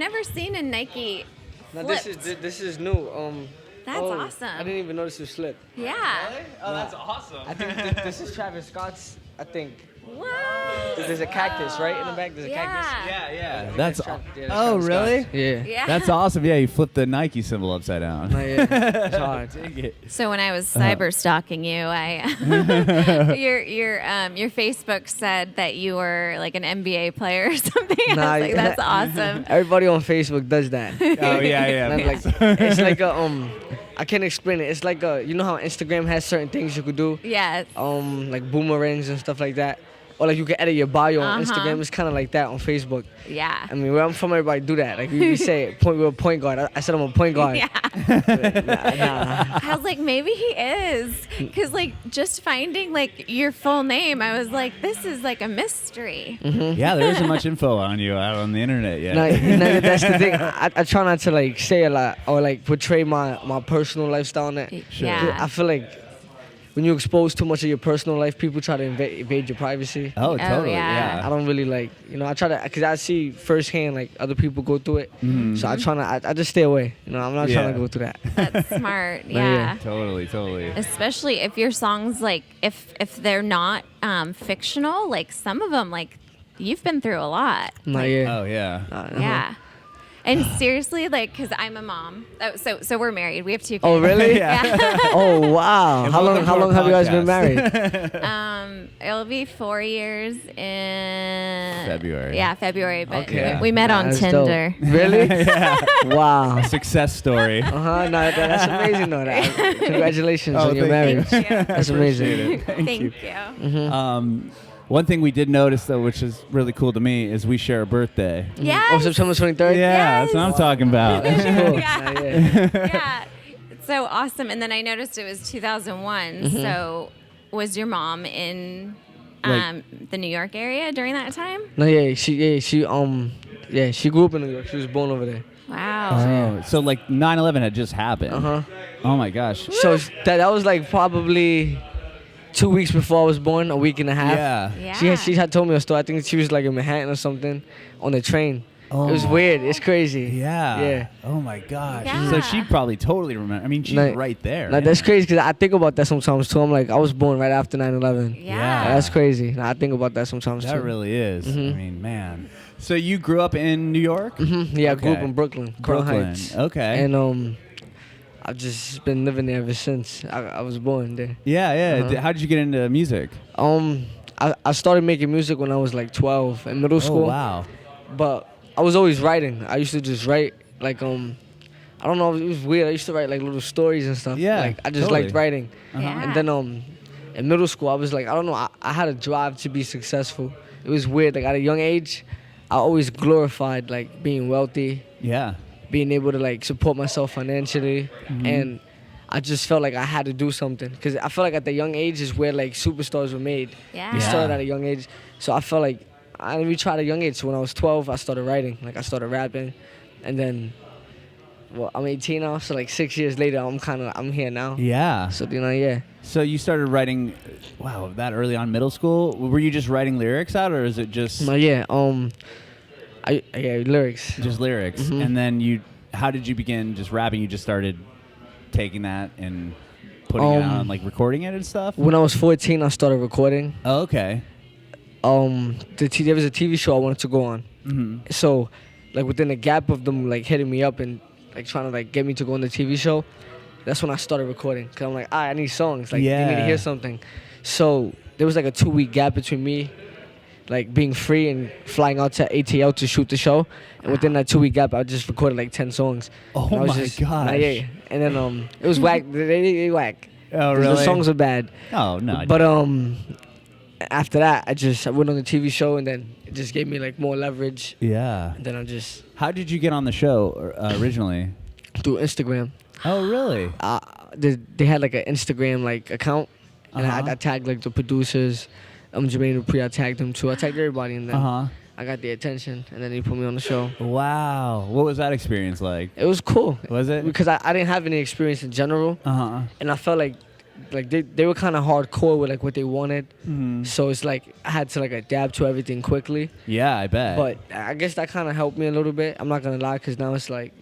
never seen a Nike No, flipped. this is new. That's awesome. I didn't even notice it slip. Yeah. Really? Oh, that's awesome. I think this is Travis Scott's. I think What? there's a cactus right in the back. There's a cactus. Yeah. That's Yeah, that's oh Travis really? Scott's. Yeah. Yeah. That's awesome. Yeah, you flipped the Nike symbol upside down. No, yeah. It's hard. Dig it. So when I was cyber stalking you, I your Facebook said that you were like an NBA player or something. I Nah, was like, yeah. that's awesome. Everybody on Facebook does that. Oh yeah. And like, it's like a I can't explain it. It's like you know how Instagram has certain things you could do, Yes. like boomerangs and stuff like that, or like you can edit your bio on Uh-huh. Instagram. It's kind of like that on Facebook. Yeah. I mean, where I'm from, everybody do that. Like we say, we're a point guard. I said I'm a point guard. Yeah. Nah. I was like, maybe he is. Because, like, just finding, like, your full name, I was like, this is, like, a mystery. Yeah, there isn't much info on you out on the internet yet. No, that's the thing. I try not to like say a lot or like portray my personal lifestyle in it. Sure. Yeah. I feel like when you expose too much of your personal life, people try to invade your privacy. Oh, totally. yeah. I don't really like, I try to, because I see firsthand like other people go through it. So I try to, I just stay away. I'm not trying Yeah. to go through that. That's smart. No, yeah. Yeah. Totally. Especially if your songs, like, if they're not fictional, like, some of them, like, you've been through a lot. Not yet. Oh yeah. Yeah. And seriously, like, because I'm a mom. Oh, so we're married. We have 2 kids. Oh, really? Yeah. Oh, wow. And How welcome long to our have you guys been podcast. married? It'll be 4 years in February. Yeah, February. But Okay. we met on That's Tinder. dope. Really? Wow. Success story. No, that's amazing though. Congratulations Oh, on your thank you. marriage. Thank you. That's amazing. Appreciate it. Thank you. One thing we did notice though, which is really cool to me, is we share a birthday. Yes. Oh, September 23rd? Yeah, that's what I'm talking about. That's cool. Yeah. Nah, yeah. Yeah. It's so awesome. And then I noticed it was 2001. So was your mom in the New York area during that time? No, she grew up in New York. She was born over there. Wow. Oh, so like 9/11 had just happened. Oh my gosh. So that was like probably 2 weeks before I was born, a week and a half. Yeah. Yeah. She had told me a story. I think she was like in Manhattan or something on the train. Oh. It was weird. It's crazy. Yeah. Yeah. Oh my gosh. Yeah. So she probably totally remember. I mean, she's Like- right there. Like, that's crazy because I think about that sometimes too. I'm like, I was born right after 9/11. Yeah. That's crazy. I think about that sometimes That too. really is. I mean, man. So you grew up in New York? Yeah, I grew up Okay. in Brooklyn, Crown Brooklyn. Heights. Okay. And I've just been living there ever since I was born there. yeah. How did you get into music? I started making music when I was like 12 in middle school. Oh, wow. But I was always writing. I used to just write like I don't know, it was weird. I used to write like little stories and stuff. Yeah, Like I just totally. liked writing. Yeah. And then in middle school I was like, I don't know, I had a drive to be successful. It was weird. Like at a young age, I always glorified like being wealthy, Yeah. being able to like support myself financially, and I just felt like I had to do something because I felt like at the young age is where like superstars were made. Yeah. We Yeah. started at a young age, so I felt like we tried at a young age. So when I was 12, I started writing. Like I started rapping, and then, well, I'm 18 now, so like 6 years later, I'm here now. Yeah. So yeah. So you started writing, wow, that early on middle school? Were you just writing lyrics out, or is it just No, yeah. Lyrics. just lyrics? And then how did you begin just rapping? You just started taking that and putting it out and like recording it and stuff? When I was 14, I started recording. Oh, okay. There was a TV show I wanted to go on. So, like within the gap of them like hitting me up and like trying to like get me to go on the TV show, that's when I started recording. Cause I'm like, I need songs. Like, they need to Yeah. hear something. So there was like a 2-week gap between me, like being free and flying out to ATL to shoot the show. And within that 2-week gap, I just recorded like 10 songs. Oh And I was my gosh. Yeah. And then it was whack. They whack. Oh, The really? songs were bad. Oh, no. But after that, I went on the TV show, and then it just gave me like more leverage. Yeah. And then I just How did you get on the show originally? through Instagram. Oh, really? They had like an Instagram like account, and Uh-huh. I tagged like the producers. Jermaine Dupri, I tagged him too. I tagged everybody, and then Uh-huh. I got the attention, and then they put me on the show. Wow. What was that experience like? It was cool. Was it? Because I didn't have any experience in general, Uh-huh. and I felt like like they were kind of hardcore with like what they wanted. Mm-hmm. So it's like I had to like adapt to everything quickly. Yeah, I bet. But I guess that kind of helped me a little bit. I'm not gonna lie, because now it's like,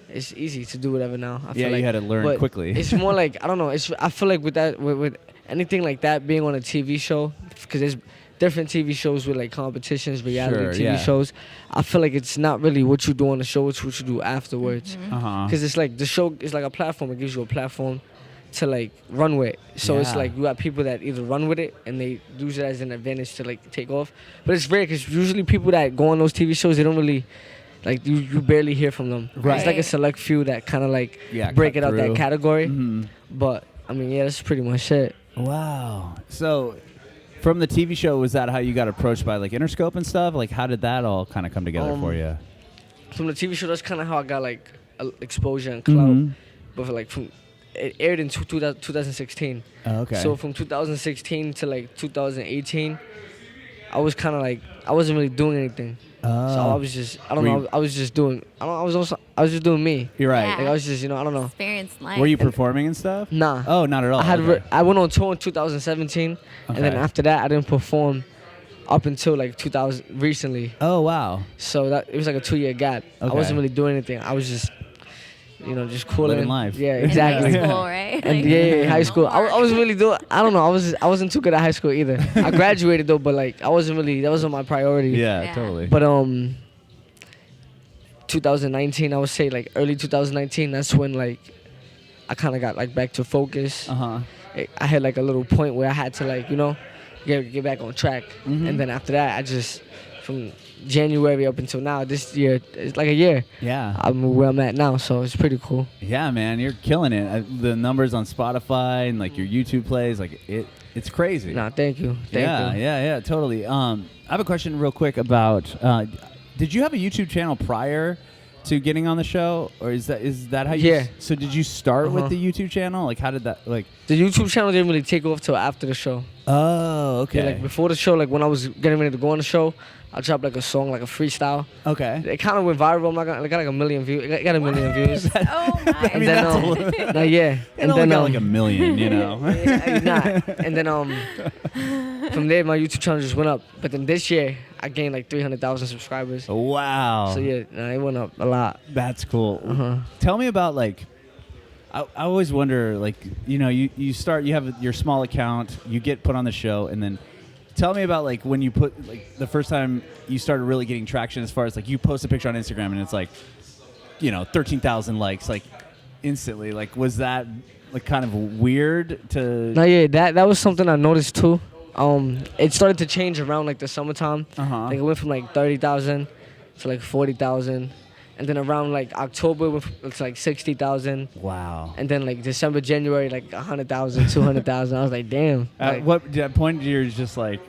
it's easy to do whatever now. I yeah, feel like. you had to learn But quickly. It's more like, I don't know. I feel like with that, with anything like that being on a TV show, because there's different TV shows with like competitions, reality Sure, TV yeah. shows. I feel like it's not really what you do on the show; it's what you do afterwards. Uh-huh. Because it's like the show is like a platform. It gives you a platform to like run with. So it's Yeah. like you got people that either run with it and they use it as an advantage to like take off. But it's rare, because usually people that go on those TV shows, they don't really. Like you barely hear from them. Right. It's like a select few that kind of like Yeah, break cut it out that through. category. Mhm. But I mean, yeah, that's pretty much it. Wow. So, from the TV show, was that how you got approached by like Interscope and stuff? Like, how did that all kind of come together for you? From the TV show, that's kind of how I got like exposure and clout. Mhm. But for, like it aired in 2016. Oh, okay. So from 2016 to like 2018, I was kind of like I wasn't really doing anything. So I was just I don't Were know you- I was just doing I was just doing me. You're right. Yeah. Like I was just I don't know. Experience life. Were you performing and stuff? Nah. Oh, not at all. I went on tour in 2017, and then Okay. after that I didn't perform up until like 2000 recently. Oh, wow. So that it was like a 2-year gap. I Okay. wasn't really doing anything. I was just just cooling. Living life. Yeah, In exactly. high school, right? And Like, yeah, high school. I homework. was really doing. I don't know. I wasn't too good at high school either. I graduated though, but like I wasn't really. That wasn't my priority. Yeah, Yeah. totally. But 2019, I would say like early 2019. That's when like I kind of got like back to focus. Uh-huh. I had like a little point where I had to like get back on track. Mhm. And then after that, I just from January up until now, this year, it's like a year. Yeah. I'm where I'm at now, so it's pretty cool. Yeah, man, you're killing it. The numbers on Spotify and like your YouTube plays, like it's crazy. Nah, thank you. Thank you. Yeah, totally. I have a question real quick about. Did you have a YouTube channel prior to getting on the show, or is that how you? Yeah. So did you start with Uh-huh. the YouTube channel? Like, how did that like? The YouTube channel didn't really take off till after the show. Oh, okay. Yeah, like before the show, like when I was getting ready to go on the show, I dropped like a song, like a freestyle. Okay. It kind of went viral. I'm not gonna, it got like a million views. It got a million views. Oh my. And then, nah, yeah. It And only then, got like a million, you know. And then from there my YouTube channel just went up. But then this year I gained like 300,000 subscribers. Wow. So yeah, it went up a lot. That's cool. Uh-huh. Tell me about like. I always wonder, like, you start, you have your small account, you get put on the show, and then tell me about like when you put like the first time you started really getting traction, as far as like you post a picture on Instagram and it's like 13,000 likes like instantly. Like, was that like kind of weird to? No, yeah, that was something I noticed too. It started to change around like the summertime. Uh-huh. Like it went from like 30,000 to like 40,000, and then around like October it's like 60,000, Wow. and then like December, January like 100,000, 200,000. I was like, damn. At Like, what point you're just like,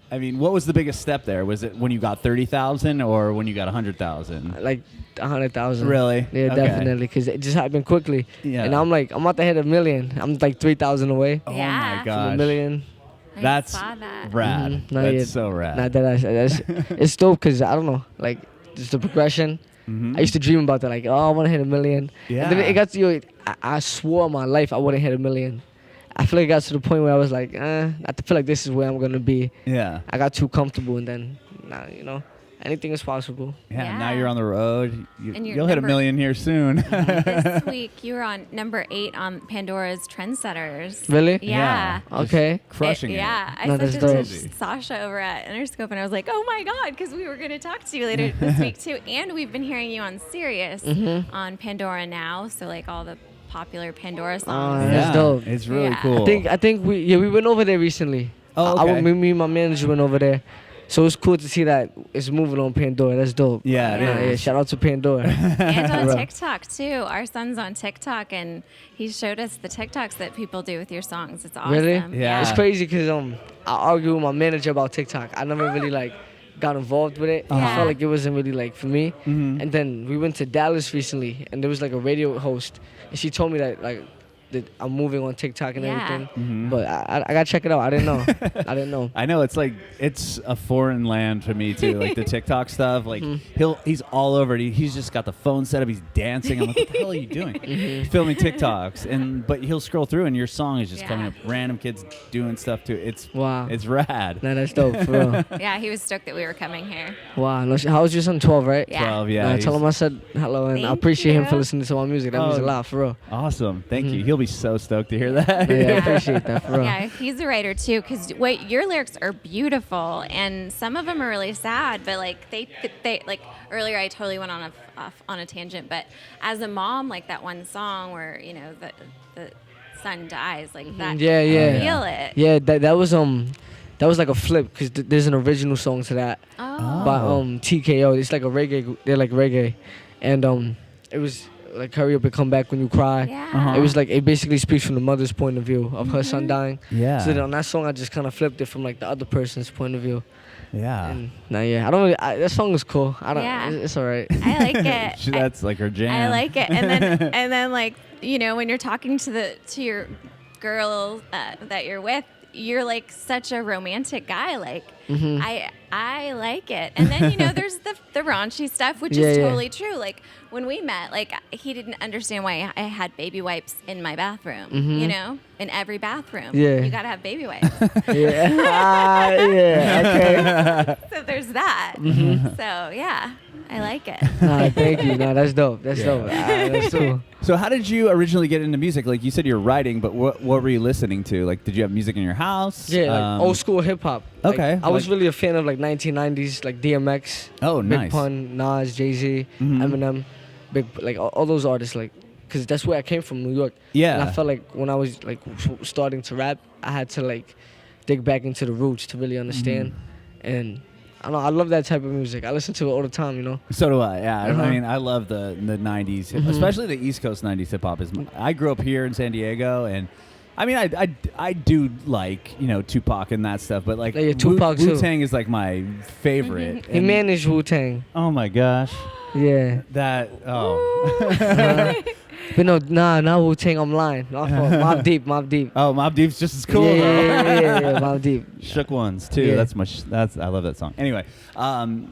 I mean, what was the biggest step there? Was it when you got 30,000 or when you got 100,000? like 100,000. Really? Yeah, Okay. definitely, because it just happened quickly. Yeah. And I'm about to hit 1 million. I'm like 3,000 away Oh Yeah. my From from 1 gosh. million. I That's saw that. rad. Mhm. No, That's yeah. so rad. Not that it's dope because I don't know, like just the progression. Mhm. I used to dream about that, like, oh, I want to hit 1 million. Yeah. And then it got to I swore on my life I wouldn't hit 1 million. I feel like it got to the point where I was like, I feel like this is where I'm gonna be. Yeah. I got too comfortable, and then, anything is possible. Yeah, now Yeah. you're on the road. And you're You'll hit 1 number- million here soon. This week you were on number 8 on Pandora's Trendsetters. Really? Yeah. Okay. Crushing it. Yeah, I No, sent that's it dope. to Sasha over at Interscope, and I was like, "Oh my god!" Because we were going to talk to you later this week too, and we've been hearing you on Sirius Mm-hmm. on Pandora now, so like all the popular Pandora songs. That's Yeah, dope. It's really Yeah. cool. I think we went over there recently. Oh, I okay. went, me and my manager went over there. So it's cool to see that it's moving on Pandora. That's dope. Yeah, it Yeah. Yeah, is. shout out to Pandora. And on Right. TikTok too. Our son's on TikTok, and he showed us the TikToks that people do with your songs. It's awesome. Really? Yeah. It's crazy because I argue with my manager about TikTok. I never really like got involved with it. I Yeah. felt like it wasn't really like for me. Mhm. And then we went to Dallas recently, and there was like a radio host, and she told me that like I'm moving on TikTok and Yeah. everything. But I gotta check it out. I didn't know. I didn't know. I know it's a foreign land to me too. Like the TikTok stuff. Like he's all over it. He's just got the phone set up. He's dancing. I'm like, what the hell are you doing? He's filming TikToks, but he'll scroll through and your song is just coming up. Random kids doing stuff too. It's rad. Nah, that's dope for real. Yeah, he was stoked that we were coming here. Wow. No, how was your son? 12, right? Yeah. 12, yeah. Tell him I said hello, and I Thank appreciate him you. for listening to my music. That means a lot, for real. Awesome. Thank you. He'll be so stoked to hear that. Yeah, I appreciate that, for real. Yeah, he's a writer too. Because your lyrics are beautiful, and some of them are really sad. But like they like earlier, I totally went off on a tangent. But as a mom, like that one song where the son dies, like that. Yeah, yeah. Feel it. Yeah, that was like a flip because there's an original song to that Oh. by TKO. It's like a reggae. They're like reggae, and it was like Hurry Up and Come Back When You Cry. Yeah. It was like it basically speaks from the mother's point of view of her son dying. Yeah. So then on that song, I just kind of flipped it from like the other person's point of view. Yeah. And yeah, I don't really. That song is cool. I don't. Yeah. It's alright. I like it. That's like her jam. I like it. And then like, when you're talking to your girl that you're with, you're like such a romantic guy. Like I like it. And then there's the raunchy stuff, which is totally true. Like when we met, like he didn't understand why I had baby wipes in my bathroom. In every bathroom. Yeah. You gotta have baby wipes. Yeah. Okay. So there's that. So yeah, I like it. Nah, thank you. Nah, that's dope. That's dope. That's cool. So how did you originally get into music? Like you said you're writing, but what were you listening to? Like did you have music in your house? Yeah, like old school hip hop. Like, Okay. I was really a fan of like 1990s, like DMX. Oh, Big nice. Pun, Nas, Jay-Z, Eminem, like all those artists, like, because that's where I came from, New York. Yeah. And I felt like when I was like starting to rap, I had to like dig back into the roots to really understand. And I don't know, I love that type of music. I listen to it all the time. So do I. Yeah. Uh-huh. I mean, I love the 90s, especially the East Coast 90s hip hop. I grew up here in San Diego, and I mean, I do like Tupac and that stuff, but like Yeah, Tupac too. Wu-Tang is like my favorite. He And- managed Wu-Tang. Oh my gosh, Yeah. that But no, not Wu-Tang, I'm lying. Mobb Deep. oh, Mobb Deep's just as cool. Yeah, though. yeah, Mobb Deep. Shook Ones too. Yeah. That's I love that song. Anyway,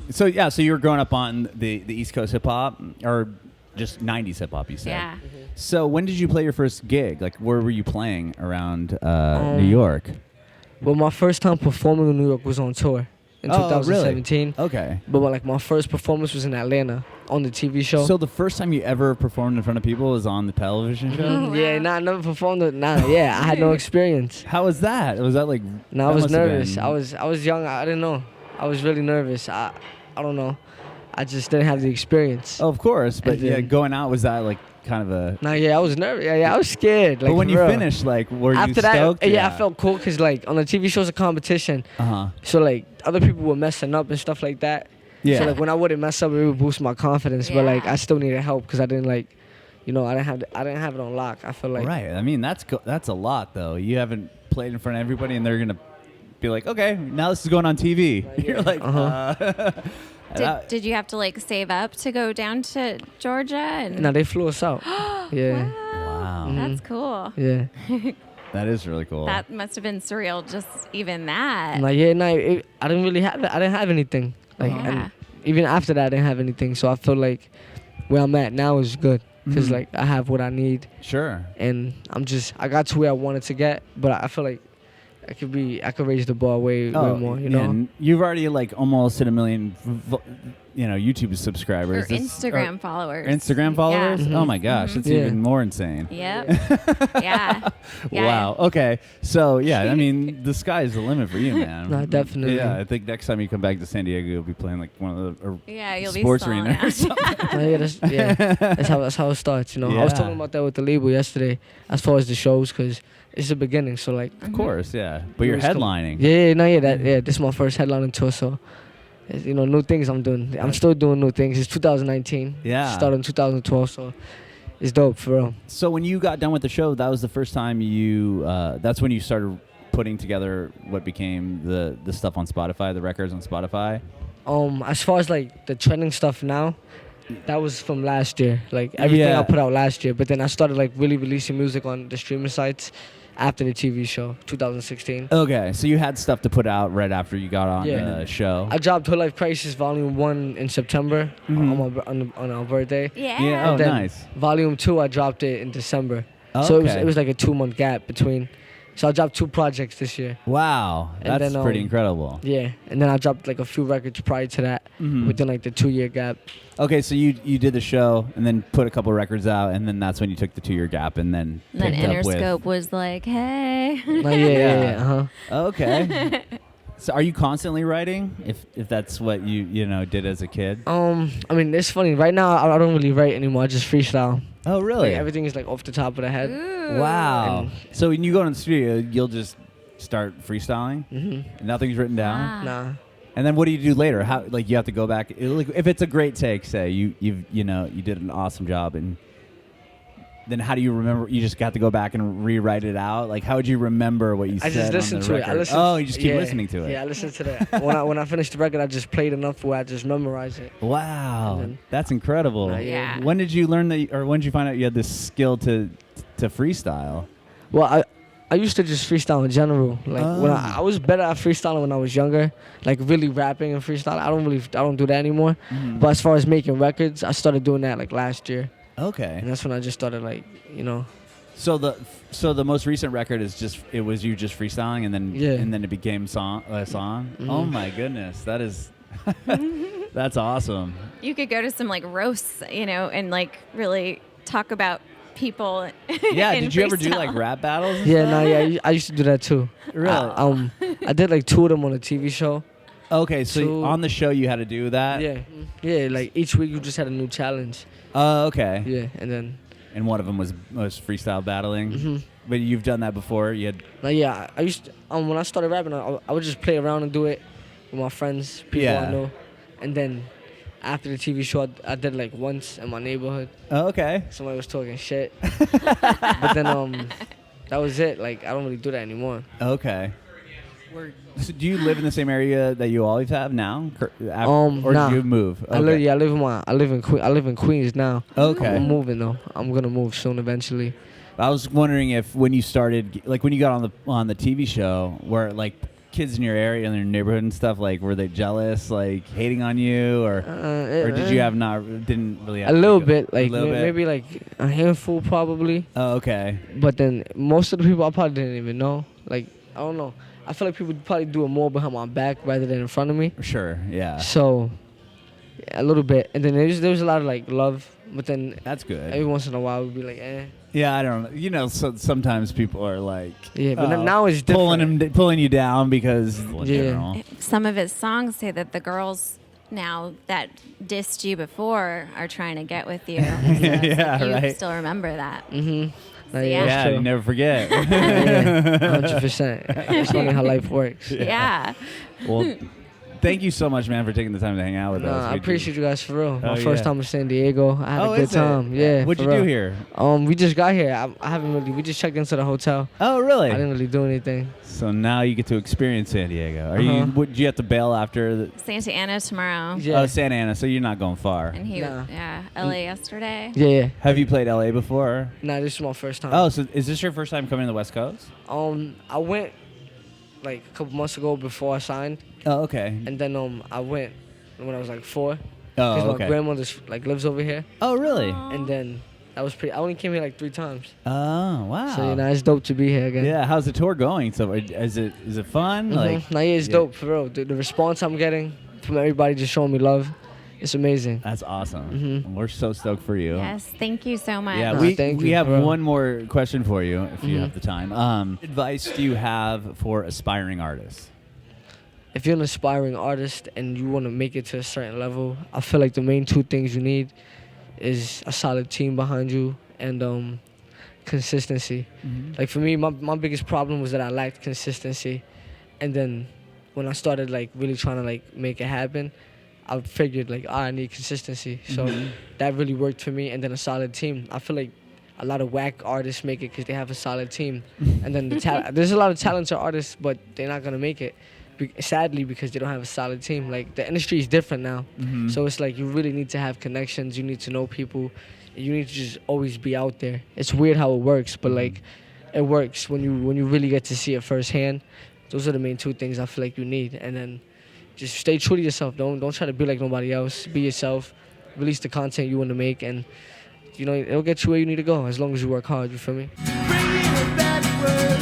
so you were growing up on the East Coast hip hop or just 90s hip hop, you said. Yeah. So when did you play your first gig? Like where were you playing around New York? Well, my first time performing in New York was on tour in 2017. Okay. But like my first performance was in Atlanta on the TV show. So the first time you ever performed in front of people was on the television show? Oh, Yeah, wow. I never performed it. I had no experience. How was that? Was that like No, I that was must have nervous. been- I was young. I didn't know. I was really nervous. I don't know. I just didn't have the experience. Oh, of course, but And yeah, then- going out was that like kind of a I was nervous. Yeah, I was scared. Like, But when for you real. finished, like were you After that, stoked? I felt cool because like on the TV show's a competition, Uh-huh. so like other people were messing up and stuff like that. Yeah. So like when I wouldn't mess up, it would boost my confidence. But like Yeah. I still needed help because I didn't like, I didn't have it on lock. I feel like Right. I mean, that's a lot though. You haven't played in front of everybody and they're going to be like, "Okay, now this is going on TV." You're like, Did you have to like save up to go down to Georgia? And No, they flew us out. Yeah, Wow. That's cool. yeah. That is really cool. That must have been surreal. Just even that. I didn't really have it. I didn't have anything. Like, Yeah. and even after that, I didn't have anything. So I feel like where I'm at now is good because like I have what I need, Sure. and I got to where I wanted to get. But I feel like I could raise the bar way more. and you've already like almost hit 1 million, YouTube Or subscribers. Instagram followers. Instagram followers? Yeah. Oh my gosh, that's Yeah. even more insane. Yep. Yeah. Yeah. Wow. Okay. So yeah, I mean, the sky's the limit for you, man. No, definitely. Yeah, I think next time you come back to San Diego, you'll be playing like one of the Yeah, you'll be sports selling arena or out. something. That's how it starts. I was Yeah. talking about that with the label yesterday, as far as the shows, because it's the beginning. So like, Of course, yeah. But you're it's com- headlining. This is my first headlining tour, so it's, new things I'm doing. I'm still doing new things. It's 2019. Yeah. Started in 2012, so it's dope for real. So when you got done with the show, that was the first time that's when you started putting together what became the stuff on Spotify, the records on Spotify. As far as like the trending stuff now, That was from last year. Like everything Yeah. I put out last year. But then I started like really releasing music on the streaming sites after the TV show, 2016. Okay, so you had stuff to put out right after you got on Yeah. the show. I dropped Hood Life Crisis Volume 1 in September on our birthday. Yeah. Yeah. Oh, And then nice. Volume 2, I dropped it in December. So Okay. it was like a 2-month gap between. So I dropped 2 projects this year. Wow, And that's then, pretty incredible. Yeah, and then I dropped like a few records prior to that within like the 2-year gap. Okay, so you did the show and then put a couple records out, and then that's when you took the 2-year gap, and then And then picked up with. Interscope was like, hey. Yeah. Okay. So are you constantly writing? If that's what you did as a kid? I mean, it's funny. Right now, I don't really write anymore. I just freestyle. Oh, really? Like, everything is like off the top of the head. Ooh. Wow. And- So when you go in the studio, you'll just start freestyling. Mm-hmm. Nothing's written down. Wow. Nah. And then what do you do later? How you have to go back? Like if it's a great take, say you did an awesome job, and then how do you remember? You just got to go back and rewrite it out. Like how would you remember what you I said? just on listen the to it. record? I listen. Oh, you just keep listening to it. Yeah, I listen to that. when I finish the record, I just played enough where I just memorize it. Wow, And then- that's incredible. Yeah. When did you learn that, or when did you find out you had this skill to freestyle? Well, I used to just freestyle in general. Like when Oh. I was better at freestyling when I was younger, like really rapping and freestyling. I don't do that anymore. Mhm. But as far as making records, I started doing that like last year, Okay. and that's when I just started like So the most recent record is it was you just freestyling, and then Yeah. and then it became a song. Mhm. Oh my goodness, that is that's awesome. You could go to some like roasts, and like really talk about people. Yeah, in did you ever do freestyle. like rap battles? and yeah, stuff? no, yeah. I used to do that too. Really? I did like 2 of them on a TV show. Okay, so So- on the show you had to do that. Yeah. Like each week you just had a new challenge. Oh, okay. Yeah, and then And one of them was freestyle battling. Mhm. But you've done that before. You had. like yeah, I used to, when I started rapping, I would just play around and do it with my friends, people Yeah. I know, and then after the TV show, I did like once in my neighborhood. Oh, okay. Somebody was talking shit, but then that was it. Like I don't really do that anymore. Okay. So do you live in the same area that you always have now, or Nah. did you move? I live in Queens now. Okay. I'm moving though. I'm gonna move soon eventually. I was wondering if when you started, like when you got on the TV show, were like kids in your area in your neighborhood and stuff, like were they jealous, like hating on you, or did you didn't really have a little to go- bit, like a little bit? maybe like a handful probably. Oh, okay. But then most of the people I probably didn't even know. Like I don't know. I feel like people probably do it more behind my back rather than in front of me. Sure. Yeah. So yeah, a little bit. And then there was a lot of like love. But then That's good. every once in a while we'd be like, eh. Yeah, I don't know. So sometimes people are like, Yeah, but now it's pulling you down because Yeah. general. Some of his songs say that the girls now that dissed you before are trying to get with you. So it's Yeah, you right. still remember that. Mm-hmm. Yeah. Yeah, you never forget. 100%. That's only how life works. Yeah. Well, thank you so much, man, for taking the time to hang out with us. I appreciate you guys for real. My Oh, first yeah. time in San Diego. I had a good is it? time. Yeah. What'd for you do real. here? We just got here. I haven't really. We just checked into the hotel. Oh, really? I didn't really do anything. So now you get to experience San Diego. Are Uh-huh. Would you have to bail after Santa Ana tomorrow. Yeah. Oh, Santa Ana? So you're not going far. And he, Nah. LA yesterday. Yeah. Have you played LA before? Nah, this is my first time. Oh, so is this your first time coming to the West Coast? I went like a couple months ago before I signed, Oh, okay. and then I went when I was like 4. Oh, Because my okay. grandmother like lives over here, Oh, really? and then that was pretty. I only came here like 3 times, Oh, wow. so it's dope to be here again. Yeah, how's the tour going? So is it fun? Mhm. Like, Nah, yeah, it's yeah. dope for real. The response I'm getting from everybody just showing me love, it's amazing. That's awesome. Mhm. We're so stoked for you. Yes, thank you so much. Yeah, Nah, we thank we you, have bro. one more question for you if you Mhm. have the time. Advice do you have for aspiring artists? If you're an aspiring artist and you want to make it to a certain level, I feel like the main 2 things you need is a solid team behind you and consistency. Like for me, my biggest problem was that I lacked consistency, and then when I started like really trying to like make it happen, I figured like I need consistency. So that really worked for me, and then a solid team. I feel like a lot of whack artists make it because they have a solid team, and then there's a lot of talented artists, but they're not gonna make it sadly, because they don't have a solid team. Like, the industry is different now. So it's like you really need to have connections. You need to know people. You need to just always be out there. It's weird how it works, but like, it works when you really get to see it firsthand. Those are the main two things I feel like you need. And then just stay true to yourself. Don't try to be like nobody else. Be yourself. Release the content you want to make, and it'll get you where you need to go as long as you work hard. You feel me? Bringing it backward.